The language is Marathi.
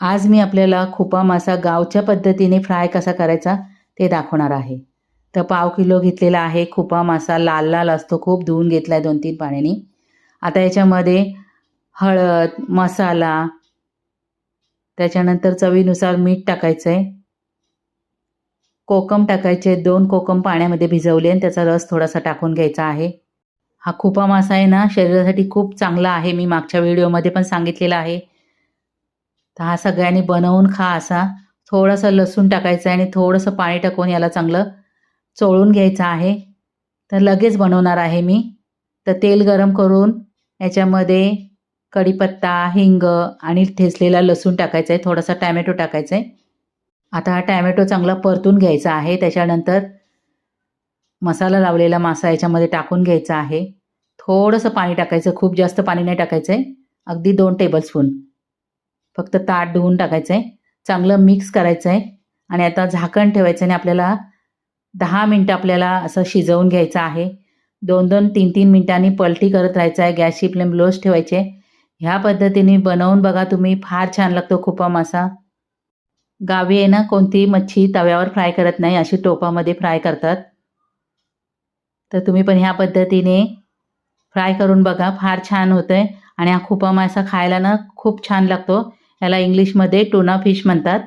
आज मी आपल्याला खुपा मासा गावच्या पद्धतीने फ्राय कसा करायचा ते दाखवणार आहे. तर पाव किलो घेतलेला आहे खुपा मासा, लाल लाल असतो, खूप धुवून घेतला आहे 2-3 पाण्याने. आता याच्यामध्ये हळद, मसाला, त्याच्यानंतर चवीनुसार मीठ टाकायचं आहे. कोकम टाकायचे, 2 कोकम पाण्यामध्ये भिजवले आणि त्याचा रस थोडासा टाकून घ्यायचा आहे. हा खुपा मासा आहे ना, शरीरासाठी खूप चांगला आहे. मी मागच्या व्हिडिओमध्ये पण सांगितलेलं आहे. तर हा सगळ्यांनी बनवून खा असा. थोडंसं लसूण टाकायचं आहे आणि थोडंसं पाणी टाकून याला चांगलं चोळून घ्यायचं आहे. तर लगेच बनवणार आहे मी. तर तेल गरम करून याच्यामध्ये कढीपत्ता, हिंग आणि ठेचलेला लसूण टाकायचा आहे. थोडासा टॅमॅटो टाकायचा आहे. आता हा टॅमॅटो चांगला परतून घ्यायचा आहे. त्याच्यानंतर मसाला लावलेला मासा याच्यामध्ये टाकून घ्यायचा आहे. थोडंसं पाणी टाकायचं, खूप जास्त पाणी नाही टाकायचं आहे. अगदी 2 टेबलस्पून. फक्त ताट धुवून टाकायचं आहे. चांगलं मिक्स करायचं आहे आणि आता झाकण ठेवायचं आणि आपल्याला 10 मिनटं आपल्याला असं शिजवून घ्यायचं आहे. 2-2, 3-3 मिनिटांनी पलटी करत राहायचं आहे. गॅसची फ्लेम लोच ठेवायची आहे. ह्या पद्धतीने बनवून बघा तुम्ही, फार छान लागतो खुपा मासा. गावी आहे ना, कोणतीही मच्छी तव्यावर फ्राय करत नाही, अशी टोपामध्ये फ्राय करतात. तर तुम्ही पण ह्या पद्धतीने फ्राय करून बघा, फार छान होतं आहे आणि हा खुपा मासा खायला ना खूप छान लागतो. याला इंग्लिशमध्ये टुना फिश म्हणतात.